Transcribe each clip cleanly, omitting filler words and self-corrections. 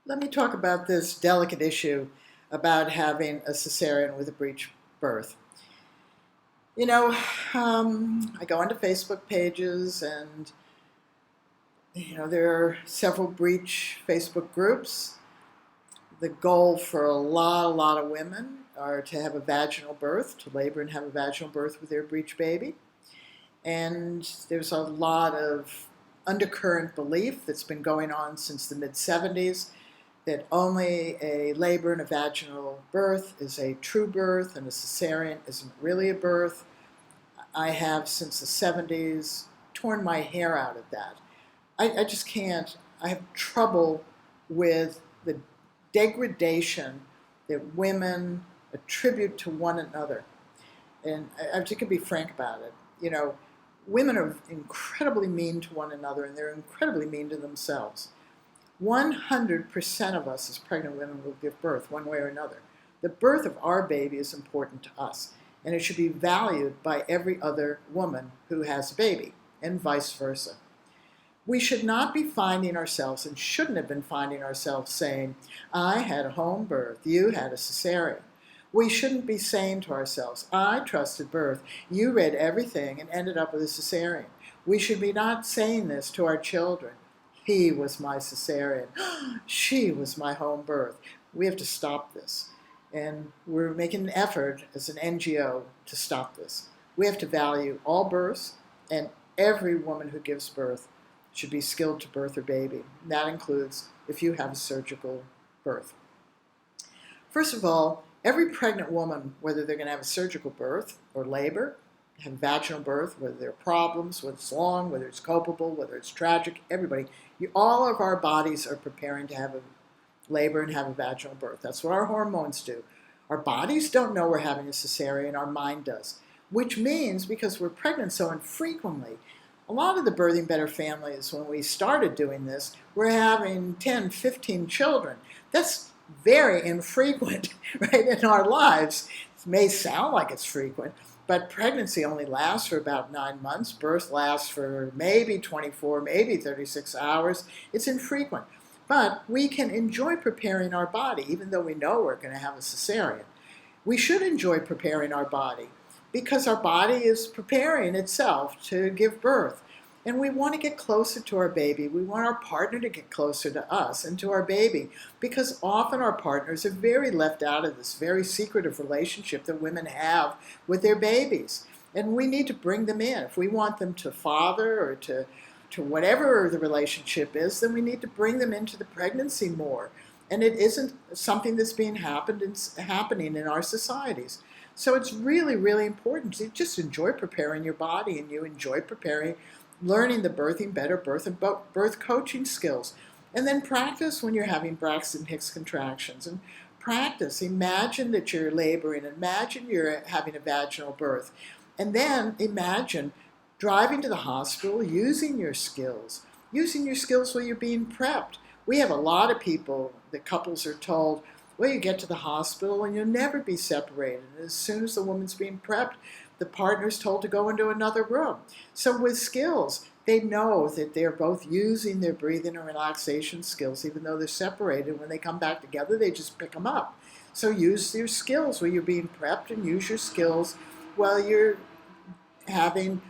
Let me talk about this delicate issue about having a cesarean with a breech birth. You know, I go onto Facebook pages and, there are several breech Facebook groups. The goal for a lot of women are to have a vaginal birth, to labor and have a vaginal birth with their breech baby. And there's a lot of undercurrent belief that's been going on since the mid-70s that only a labor and a vaginal birth is a true birth and a cesarean isn't really a birth. I have, since the 70s, torn my hair out of that. I just can't. I have trouble with the degradation that women attribute to one another. And I just can be frank about it. Women are incredibly mean to one another, and they're incredibly mean to themselves. 100% of us as pregnant women will give birth one way or another. The birth of our baby is important to us, and it should be valued by every other woman who has a baby, and vice versa. We should not be finding ourselves, and shouldn't have been finding ourselves, saying, I had a home birth, you had a cesarean. We shouldn't be saying to ourselves, I trusted birth, you read everything and ended up with a cesarean. We should be not saying this to our children. He was my cesarean. She was my home birth. We have to stop this. And we're making an effort as an NGO to stop this. We have to value all births, and every woman who gives birth should be skilled to birth her baby. And that includes if you have a surgical birth. First of all, every pregnant woman, whether they're going to have a surgical birth or labor, have vaginal birth, whether there are problems, whether it's long, whether it's copable, whether it's tragic, everybody, all of our bodies are preparing to have a labor and have a vaginal birth. That's what our hormones do. Our bodies don't know we're having a cesarean, our mind does, which means because we're pregnant so infrequently, a lot of the Birthing Better families, when we started doing this, were having 10, 15 children. That's very infrequent, right, in our lives. It may sound like it's frequent, but pregnancy only lasts for about 9 months. Birth lasts for maybe 24, maybe 36 hours. It's infrequent. But we can enjoy preparing our body, even though we know we're going to have a cesarean. We should enjoy preparing our body because our body is preparing itself to give birth. And we want to get closer to our baby. We want our partner to get closer to us and to our baby, because often our partners are very left out of this very secretive relationship that women have with their babies. And we need to bring them in. If we want them to father or to whatever the relationship is, then we need to bring them into the pregnancy more. And it isn't something that's being happening in our societies. So it's really, really important to just enjoy preparing your body, and you enjoy learning the Birthing Better birth and birth coaching skills. And then practice when you're having Braxton Hicks contractions. And practice. Imagine that you're laboring. Imagine you're having a vaginal birth. And then imagine driving to the hospital, using your skills while you're being prepped. We have a lot of people, the couples are told, well, you get to the hospital and you'll never be separated. And as soon as the woman's being prepped, the partner's told to go into another room. So with skills, they know that they're both using their breathing and relaxation skills, even though they're separated. When they come back together, they just pick them up. So use your skills while you're being prepped, and use your skills while you're having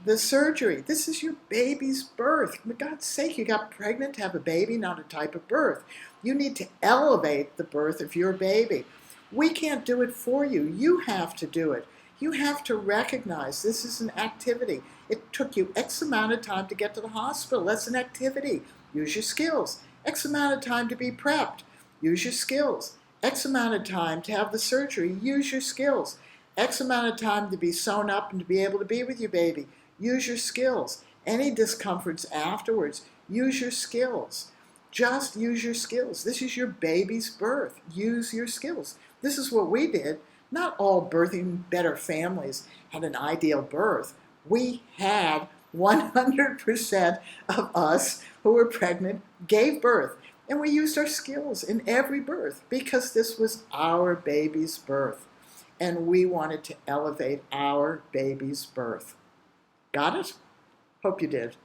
the surgery. This is your baby's birth. For God's sake, you got pregnant to have a baby, not a type of birth. You need to elevate the birth of your baby. We can't do it for you. You have to do it. You have to recognize this is an activity. It took you X amount of time to get to the hospital. That's an activity. Use your skills. X amount of time to be prepped. Use your skills. X amount of time to have the surgery. Use your skills. X amount of time to be sewn up and to be able to be with your baby. Use your skills. Any discomforts afterwards, use your skills. Just use your skills. This is your baby's birth. Use your skills. This is what we did. Not all Birthing Better families had an ideal birth. We had 100% of us who were pregnant gave birth. And we used our skills in every birth because this was our baby's birth. And we wanted to elevate our baby's birth. Got it? Hope you did.